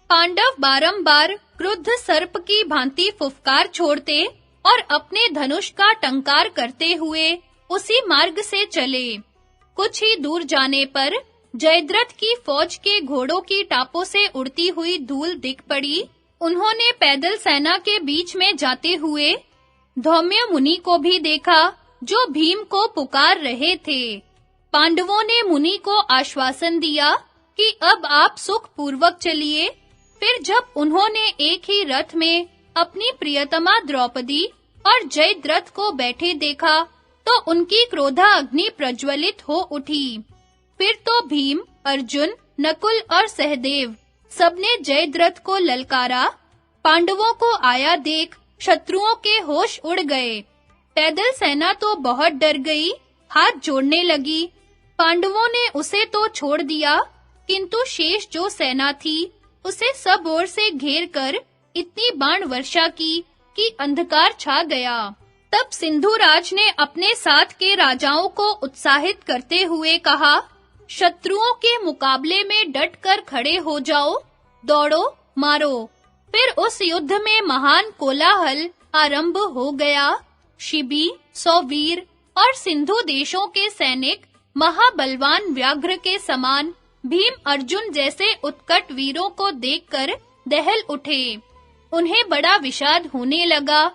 पांडव बारंबार क्रुद्ध सर्प की भांति फुफकार छोड़ते और अपने धनुष का टंकार करते हुए उसी मार्ग से चले। कुछ ही दूर जाने पर जयद्रथ की फौज के घोड़ों की टापों से उड़ती हुई धूल दिख पड़ी। उन्होंने पैदल सेना के बीच में जाते हुए धौम्य मुनि को भी देखा, जो भीम को पुकार रहे थे। पांडवों ने मुनि को आश्वासन दिया कि अब आप सुख पूर्वक चलिए। फिर जब उन्होंने एक ही रथ में अपनी प्रियतमा द्रौपदी और जयद्रथ को बैठे देखा, तो उनकी क्रोधाग्नि प्रज्वलित हो उठी। फिर तो भीम, अर्जुन, नकुल और सहदेव सबने जयद्रथ को ललकारा। पांडवों को आया देख शत्रुओं के होश उड़ गए। पैदल सेना तो बहुत डर गई, हाथ जोड़ने लगी। पांडवों ने उसे तो छोड़ दिया, किंतु शेष जो सेना थी उसे सब ओर से घेर कर इतनी बाण वर्षा की कि अंधकार छा गया। तब सिंधुराज ने अपने साथ के राजाओं को उत्साहित करते हुए कहा, शत्रुओं के मुकाबले में डट कर खड़े हो जाओ, दौड़ो, मारो। फिर उस युद्ध में महान कोलाहल आरंभ हो गया। शिबी, सौवीर और सिंधु देशों के सैनिक महाबलवान व्याघ्र के समान भीम अर्जुन जैसे उत्कट वीरों को देखकर दहल उठे। उन्हें बड़ा विषाद होने लगा।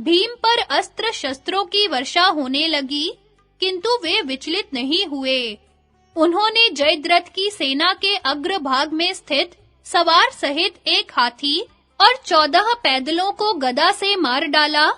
भीम पर अस्त्र शस्त्रों की वर्षा होने लगी, किंतु वे विचलित नहीं हुए। उन्होंने जयद्रथ की सेना के अग्रभाग में स्थित सवार सहित एक हाथी और 14 पैदलों को गदा से मार डाला।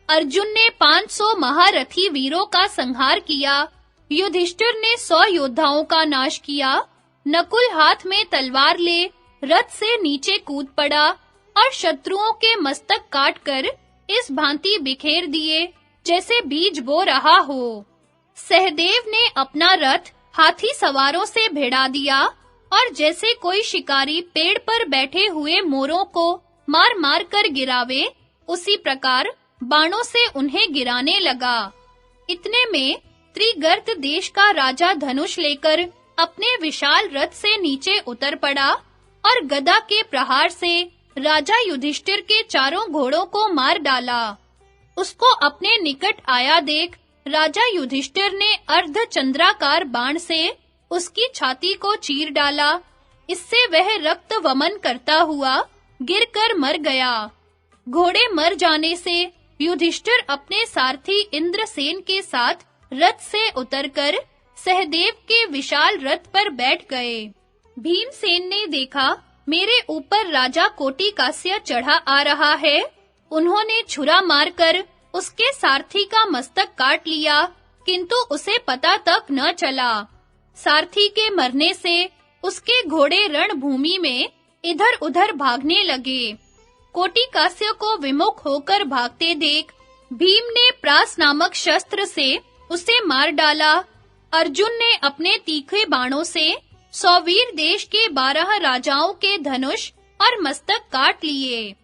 अर्जुन ने 500 महारथी वीरों का संहार किया। युधिष्ठिर ने 100 योद्धाओं का नाश किया। नकुल हाथ में तलवार ले रथ से नीचे कूद पड़ा और शत्रुओं के मस्तक काटकर इस भांति बिखेर दिए जैसे बीज बो रहा हो। सहदेव ने अपना रथ हाथी सवारों से भिड़ा दिया और जैसे कोई शिकारी पेड़ पर बैठे हुए मोरों को मार-मार कर गिरावे, उसी प्रकार बाणों से उन्हें गिराने लगा। इतने में त्रिगर्त देश का राजा धनुष लेकर अपने विशाल रथ से नीचे उतर पड़ा और गदा के प्रहार से राजा युधिष्ठिर के चारों घोड़ों को मार डाला। उसको अपने निकट आया देख राजा युधिष्ठिर ने अर्धचंद्राकार बाण से उसकी छाती को चीर डाला। इससे वह रक्त वमन करता हुआ गिरकर मर गया। घोड़े मर जाने से युधिष्ठिर अपने सारथी इंद्रसेन के साथ रथ से उतरकर सहदेव के विशाल रथ पर बैठ गए। भीमसेन ने देखा, मेरे ऊपर राजा कोटिकास्य चढ़ा आ रहा है। उन्होंने छुरा मारकर उसके सारथी का मस्तक काट लिया, किंतु उसे पता तक न चला। सारथी के मरने से उसके घोड़े रणभूमि में इधर-उधर भागने लगे। कोटिकास्य को विमुख होकर भागते देख भीम ने प्रास नामक शस्त्र से उसे मार डाला। अर्जुन ने अपने तीखे बाणों से सौवीर देश के 12 राजाओं के धनुष और मस्तक काट लिए।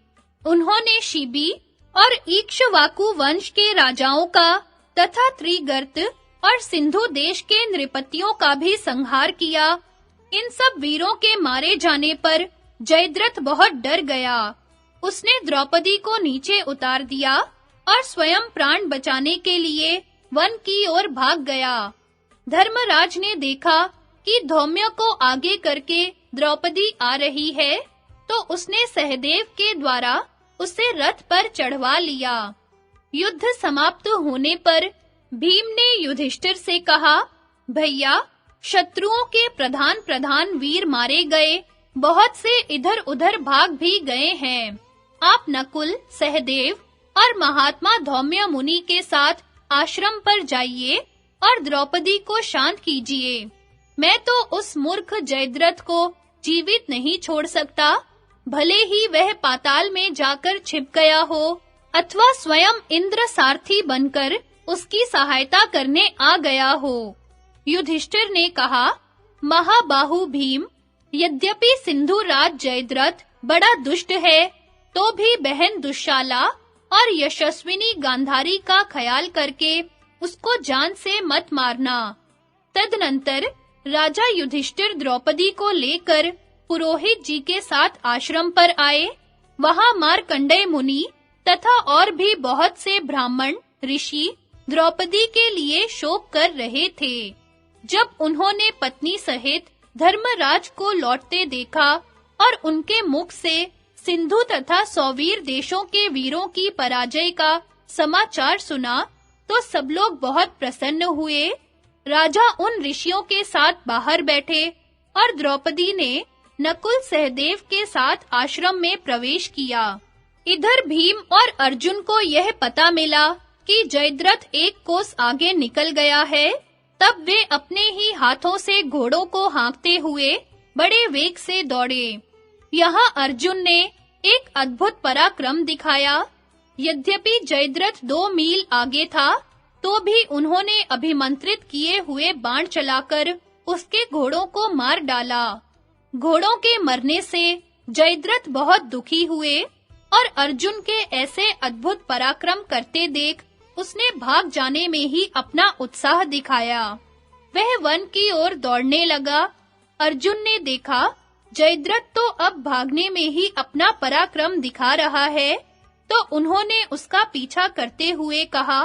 उन्होंने शिबी और इक्ष्वाकु वंश के राजाओं का तथा त्रिगर्त और सिंधु देश के नृपतियों का भी संहार किया। इन सब वीरों के मारे जाने पर जयद्रथ बहुत डर गया। उसने द्रौपदी को नीचे उतार दिया और स्वयं प्राण बचाने के लिए वन की ओर भाग गया। धर्मराज ने देखा कि धौम्य को आगे करके द्रौपदी आ रही है, तो उसने सहदेव के द्वारा उसे रथ पर चढ़वा लिया। युद्ध समाप्त होने पर भीम ने युधिष्ठिर से कहा, भैया, शत्रुओं के प्रधान वीर मारे गए, बहुत से इधर-उधर भाग भी गए हैं। आप नकुल, सहदेव और महात्मा धौम्य मुनि के साथ आश्रम पर जाइए और द्रौपदी को शांत कीजिए। मैं तो उस मूर्ख जयद्रथ को जीवित नहीं छोड़ सकता, भले ही वह पाताल में जाकर छिप गया हो अथवा स्वयं इंद्र सारथी बनकर उसकी सहायता करने आ गया हो। युधिष्ठिर ने कहा, महाबाहु भीम, यद्यपि सिंधु राज जयद्रथ बड़ा दुष्ट है, तो भी बहन दुश्शाला और यशस्विनी गांधारी का ख्याल करके उसको जान से मत मारना। तदनंतर राजा युधिष्ठिर द्रौपदी को लेकर पुरोहित जी के साथ आश्रम पर आए। वहां मार्कंडेय मुनि तथा और भी बहुत से ब्राह्मण ऋषि द्रौपदी के लिए शोक कर रहे थे। जब उन्होंने पत्नी सहित धर्मराज को लौटते देखा और उनके मुख से सिंधु तथा सौवीर देशों के वीरों की पराजय का समाचार सुना, तो सब लोग बहुत प्रसन्न हुए। राजा उन ऋषियों के साथ बाहर बैठे और द्रौपदी ने नकुल सहदेव के साथ आश्रम में प्रवेश किया। इधर भीम और अर्जुन को यह पता मिला कि जयद्रथ एक कोस आगे निकल गया है, तब वे अपने ही हाथों से घोड़ों को हाँकते हुए बड़े वेग से दौड़े। यहाँ अर्जुन ने एक अद्भुत पराक्रम दिखाया। यद्यपि जयद्रथ 2 मील आगे था, तो भी उन्होंने अभिमंत्रित किए हुए बाण चलाकर उसके घोड़ों को मार डाला। घोड़ों के मरने से जयद्रथ बहुत दुखी हुए और अर्जुन के ऐसे अद्भुत पराक्रम करते देख उसने भाग जाने में ही अपना उत्साह दिखाया। वह वन की ओर दौड़ने लगा। अर्जुन ने देखा जयद्रथ तो अब भागने में ही अपना पराक्रम दिखा रहा है, तो उन्होंने उसका पीछा करते हुए कहा,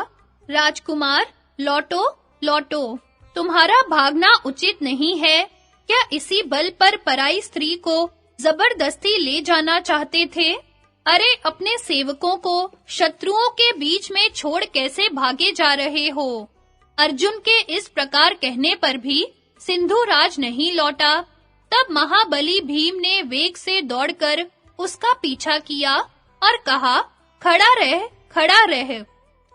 राजकुमार, लौटो, लौटो, तुम्हारा भागना उचित नहीं है। क्या इसी बल पर पराई स्त्री को जबरदस्ती ले जाना चाहते थे? अरे, अपने सेवकों को शत्रुओं के बीच में छोड़ कैसे भागे जा रहे हो? अर्जुन के इस प्रकार कहने पर भी सिंधुराज नहीं लौटा। तब महाबली भीम ने वेग से दौड़कर उसका पीछा किया और कहा, खड़ा रह, खड़ा रह।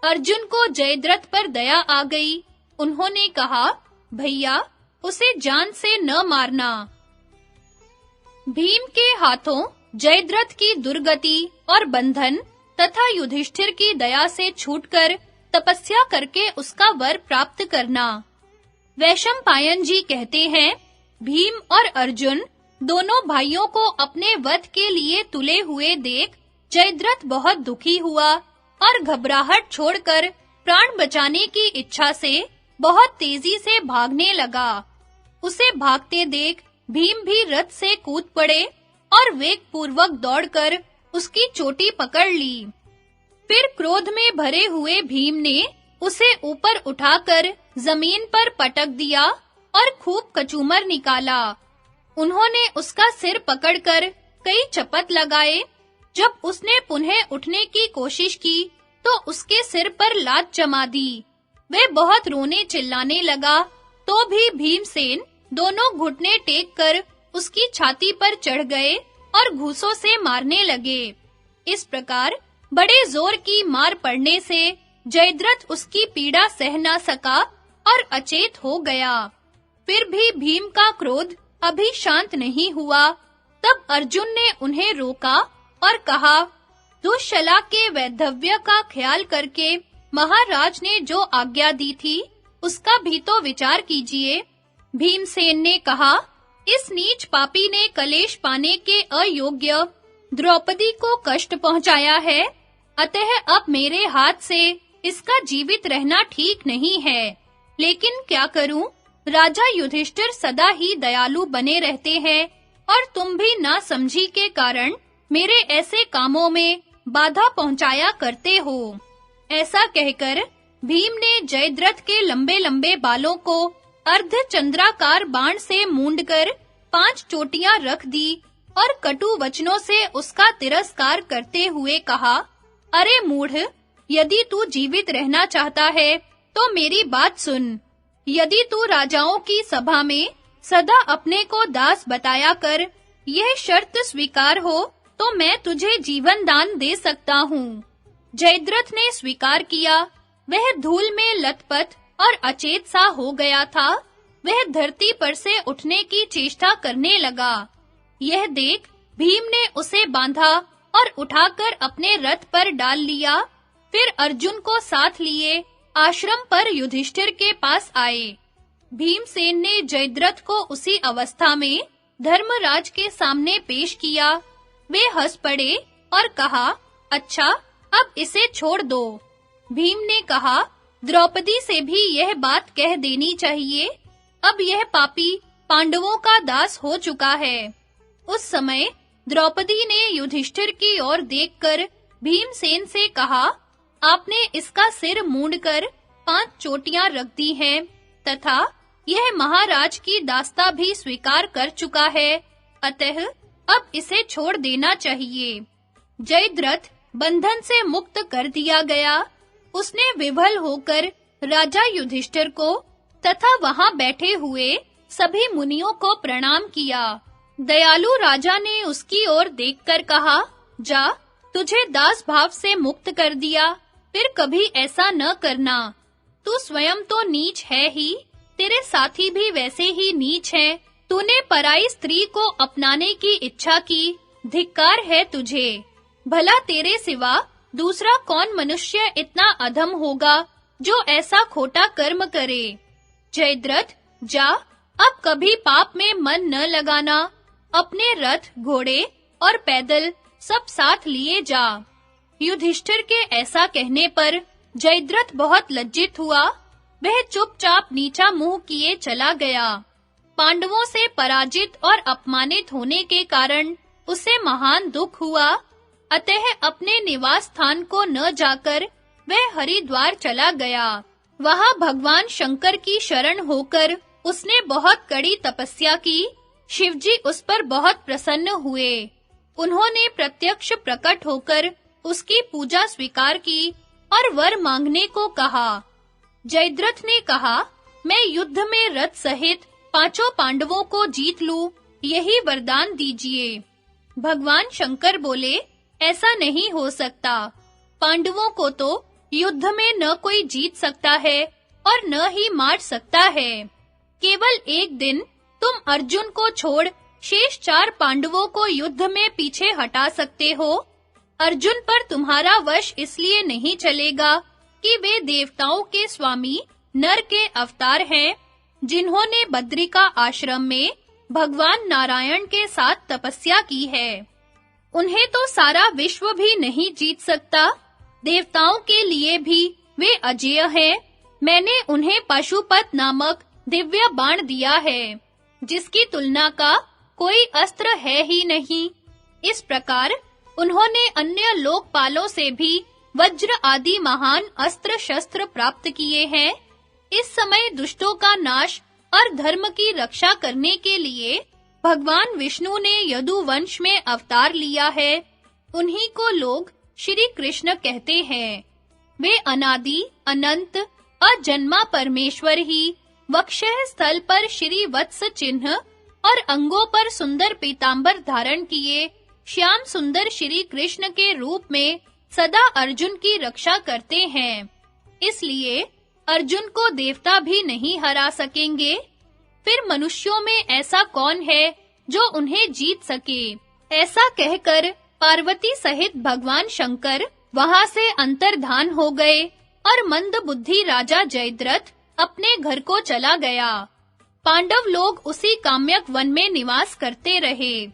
अर्जुन को जयद्रथ पर दया आ गई। उन्होंने कहा, भैया, उसे जान से न मारना। भीम के हाथों जयद्रथ की दुर्गति और बंधन तथा युधिष्ठिर की दया से छूटकर तपस्या करके उसका वर प्राप्त करना। वैशंपायन जी कहते हैं, भीम और अर्जुन दोनों भाइयों को अपने वध के लिए तुले हुए देख जयद्रथ बहुत दुखी हुआ और घबराहट छोड़कर प्राण बचाने की इच्छा से बहुत तेजी से भागने लगा। उसे भागते देख भीम भी रथ से कूद पड़े और वेग पूर्वक दौड़कर उसकी चोटी पकड़ ली। फिर क्रोध में भरे हुए भीम ने उसे ऊपर उठाकर जमीन पर पटक दिया और खूब कचूमर निकाला। उन्होंने उसका सिर पकड़कर कई चपत लगाए। जब उसने पुनः उठने की कोशिश की, तो उसके सिर पर लात जमा दी। वह बहुत रोने चिल्लाने लगा, तो भी भीमसेन दोनों घुटने टेक कर उसकी छाती पर चढ़ गए और घूंसों से मारने लगे। इस प्रकार बड़े जोर की मार पड़ने से जयद्रथ उसकी पीड़ा सह न सका और अचेत हो गया। फिर भी भीम का क्रोध अभी शांत नहीं हुआ। तब अर्जुन ने उन्हें रोका और कहा, दुष्शला के वैधव्य का ख्याल करके महाराज ने जो आज्ञा दी थी, उसका भी तो विचार कीजिए। भीमसेन ने कहा, इस नीच पापी ने कलेश पाने के अयोग्य द्रौपदी को कष्ट पहुंचाया है, अतः अब मेरे हाथ से इसका जीवित रहना ठीक नहीं है। लेकिन क्या करूं? राजा युधिष्ठिर सदा ही दयालु बने रहते हैं और तुम भी ना समझी के कारण मेरे ऐसे कामों में बाधा पहुंचाया करते हो। ऐसा कहकर भीम ने जयद्रथ के लंबे-लंबे बालों को अर्धचंद्राकार बाण से मूंडकर 5 चोटियां रख दी और कटु वचनों से उसका तिरस्कार करते हुए कहा, अरे मूढ़, यदि तू जीवित रहना चाहता है तो मेरी बात सुन। यदि तू राजाओं की सभा में सदा अपने को दास बताया कर यह शर्त स्वीकार हो, तो मैं तुझे जीवन दान दे सकता हूँ। जयद्रथ ने स्वीकार किया। वह धूल में लथपथ और अचेत सा हो गया था। वह धरती पर से उठने की चेष्टा करने लगा। यह देख भीम ने उसे बांधा और उठाकर अपने रथ पर डाल लिया। फिर अर्जुन को साथ लिए आश्रम पर युधिष्ठिर के पास आए। भीमसेन ने जयद्रथ को उसी अवस्था में धर्मराज के सामने पेश किया। वे हंस पड़े और कहा, अच्छा, अब इसे छोड़ दो। भीम ने कहा, द्रौपदी से भी यह बात कह देनी चाहिए। अब यह पापी पांडवों का दास हो चुका है। उस समय द्रौपदी ने युधिष्ठिर की ओर देखकर भीमसेन से कहा, आपने इसका सिर मूंडकर 5 चोटियां रख दी हैं तथा यह महाराज की दास्ता भी स्वीकार कर चुका है, अतः अब इसे छोड़ देना चाहिए। जयद्रथ बंधन से मुक्त कर दिया गया। उसने विभल होकर राजा युधिष्ठिर को तथा वहां बैठे हुए सभी मुनियों को प्रणाम किया। दयालु राजा ने उसकी ओर देखकर कहा, जा, तुझे दास भाव से मुक्त कर दिया, फिर कभी ऐसा न करना। तू स्वयं तो नीच है ही, तेरे साथी भी वैसे ही नीच हैं। तूने पराई स्त्री को अपनाने की इच्छा की, धिक्कार है तुझे। भला तेरे सिवा दूसरा कौन मनुष्य इतना अधम होगा जो ऐसा खोटा कर्म करे। जयद्रथ, जा, अब कभी पाप में मन न लगाना। अपने रथ, घोड़े और पैदल सब साथ लिए जा। युधिष्ठिर के ऐसा कहने पर जयद्रथ बहुत लज्जित हुआ। वह चुपचाप नीचा मुंह किए चला गया। पांडवों से पराजित और अपमानित होने के कारण उसे महान दुख हुआ। अतः अपने निवास स्थान को न जाकर वह हरिद्वार चला गया। वहां भगवान शंकर की शरण होकर उसने बहुत कड़ी तपस्या की। शिवजी उस पर बहुत प्रसन्न हुए। उन्होंने प्रत्यक्ष प्रकट होकर उसकी पूजा स्वीकार की और वर मांगने को कहा। जयद्रथ ने कहा, मैं युद्ध में रथ सहित 5 पांडवों को जीत लूं, यही वरदान दीजिए। भगवान शंकर बोले, ऐसा नहीं हो सकता। पांडवों को तो युद्ध में न कोई जीत सकता है और न ही मार सकता है। केवल एक दिन तुम अर्जुन को छोड़ शेष 4 पांडवों को युद्ध में पीछे हटा सकते हो। अर्जुन पर तुम्हारा वश इसलिए नहीं चलेगा कि वे देवताओं के स्वामी नर के अवतार हैं, जिन्होंने बद्रिका आश्रम में भगवान नारायण के साथ तपस्या की है। उन्हें तो सारा विश्व भी नहीं जीत सकता। देवताओं के लिए भी वे अजेय हैं। मैंने उन्हें पाशुपत नामक दिव्य बाण दिया है, जिसकी तुलना का कोई अस्त्र है ही नहीं। इस प्रकार उन्होंने अन्य लोकपालों से भी वज्र आदि महान अस्त्र शस्त्र प्राप्त किए हैं। इस समय दुष्टों का नाश और धर्म की रक्षा करने के लिए भगवान विष्णु ने यदुवंश में अवतार लिया है। उन्हीं को लोग श्री कृष्ण कहते हैं। वे अनादि, अनंत, अजन्मा परमेश्वर ही वक्षः स्थल पर श्री वत्स चिन्ह और अंगों पर सुंदर पीतांबर धारण किए श्याम सुंदर श्री कृष्ण के रूप में सदा अर्जुन की रक्षा करते हैं। इसलिए अर्जुन को देवता भी नहीं हरा सकेंगे। फिर मनुष्यों में ऐसा कौन है जो उन्हें जीत सके? ऐसा कहकर पार्वती सहित भगवान शंकर वहां से अंतर्धान हो गए और मंदबुद्धि राजा जयद्रथ अपने घर को चला गया। पांडव लोग उसी काम्यक वन में निवास करते रहे।